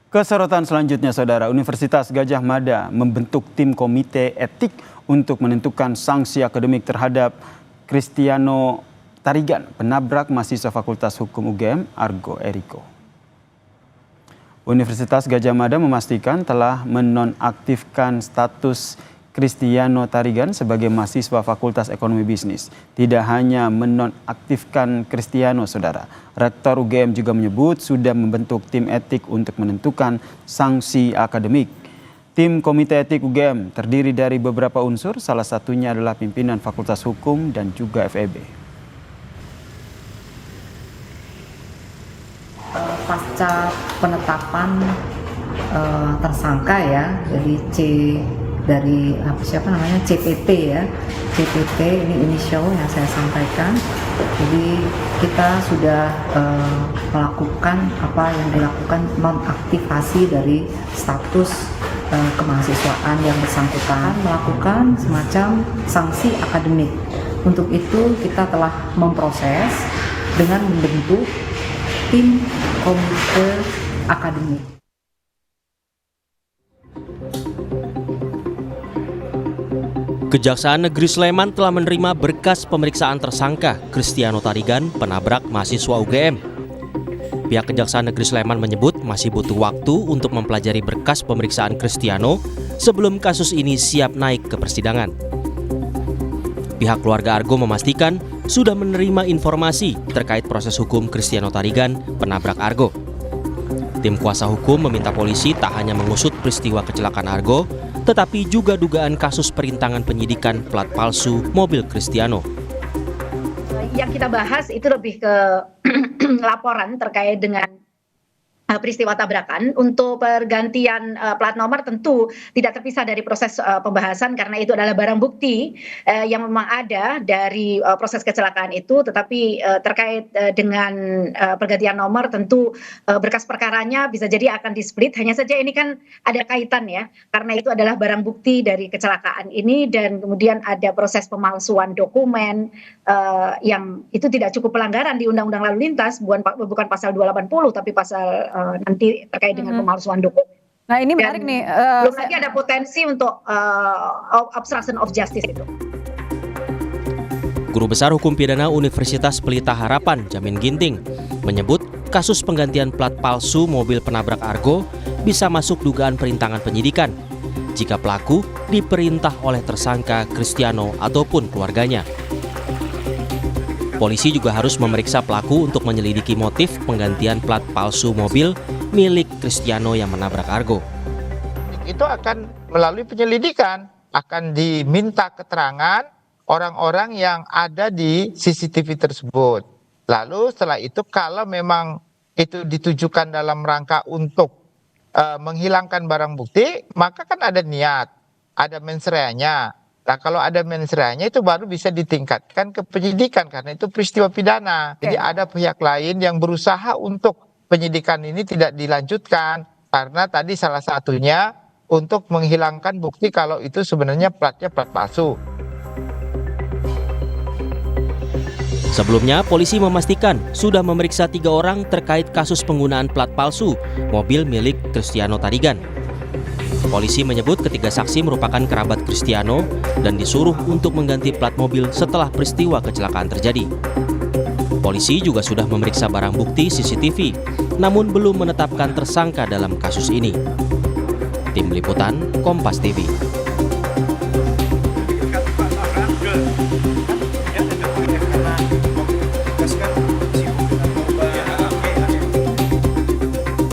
Kesorotan selanjutnya, Saudara, Universitas Gadjah Mada membentuk tim komite etik untuk menentukan sanksi akademik terhadap Kristiano Tarigan, penabrak mahasiswa Fakultas Hukum UGM, Argo Eriko. Universitas Gadjah Mada memastikan telah menonaktifkan status Kristiano Tarigan sebagai mahasiswa Fakultas Ekonomi Bisnis. Tidak hanya menonaktifkan Kristiano, Saudara. Rektor UGM juga menyebut sudah membentuk tim etik untuk menentukan sanksi akademik. Tim Komite Etik UGM terdiri dari beberapa unsur, salah satunya adalah pimpinan Fakultas Hukum dan juga FEB. Pasca penetapan tersangka ya, dari CPT ya. CPT ini inisial yang saya sampaikan. Jadi kita sudah melakukan apa yang dilakukan, nonaktivasi dari status kemahasiswaan yang bersangkutan, melakukan semacam sanksi akademik. Untuk itu kita telah memproses dengan membentuk tim komite akademik. Kejaksaan Negeri Sleman telah menerima berkas pemeriksaan tersangka Kristiano Tarigan, penabrak mahasiswa UGM. Pihak Kejaksaan Negeri Sleman menyebut masih butuh waktu untuk mempelajari berkas pemeriksaan Kristiano sebelum kasus ini siap naik ke persidangan. Pihak keluarga Argo memastikan sudah menerima informasi terkait proses hukum Kristiano Tarigan, penabrak Argo. Tim kuasa hukum meminta polisi tak hanya mengusut peristiwa kecelakaan Argo, tetapi juga dugaan kasus perintangan penyidikan plat palsu mobil Kristiano. Yang kita bahas itu lebih ke laporan terkait dengan peristiwa tabrakan. Untuk pergantian plat nomor tentu tidak terpisah dari proses pembahasan karena itu adalah barang bukti yang memang ada dari proses kecelakaan itu, tetapi terkait dengan pergantian nomor tentu berkas perkaranya bisa jadi akan di-split. Hanya saja ini kan ada kaitan ya, karena itu adalah barang bukti dari kecelakaan ini dan kemudian ada proses pemalsuan dokumen yang itu tidak cukup pelanggaran di Undang-Undang Lalu Lintas, bukan pasal 280 tapi pasal nanti terkait dengan pemalsuan dokumen. Nah ini menarik nih. Belum lagi ada potensi untuk obstruction of justice itu. Guru Besar Hukum Pidana Universitas Pelita Harapan, Jamin Ginting, menyebut kasus penggantian plat palsu mobil penabrak Argo bisa masuk dugaan perintangan penyidikan jika pelaku diperintah oleh tersangka Kristiano ataupun keluarganya. Polisi juga harus memeriksa pelaku untuk menyelidiki motif penggantian plat palsu mobil milik Kristiano yang menabrak Argo. Itu akan melalui penyelidikan, akan diminta keterangan orang-orang yang ada di CCTV tersebut. Lalu setelah itu kalau memang itu ditujukan dalam rangka untuk menghilangkan barang bukti, maka kan ada niat, ada mens reanya. Nah kalau ada mens reanya itu baru bisa ditingkatkan ke penyidikan karena itu peristiwa pidana. Jadi ada pihak lain yang berusaha untuk penyidikan ini tidak dilanjutkan karena tadi salah satunya untuk menghilangkan bukti kalau itu sebenarnya platnya plat palsu. Sebelumnya, polisi memastikan sudah memeriksa 3 orang terkait kasus penggunaan plat palsu mobil milik Kristiano Tarigan. Polisi menyebut ketiga saksi merupakan kerabat Kristiano dan disuruh untuk mengganti plat mobil setelah peristiwa kecelakaan terjadi. Polisi juga sudah memeriksa barang bukti CCTV, namun belum menetapkan tersangka dalam kasus ini. Tim Liputan, Kompas TV.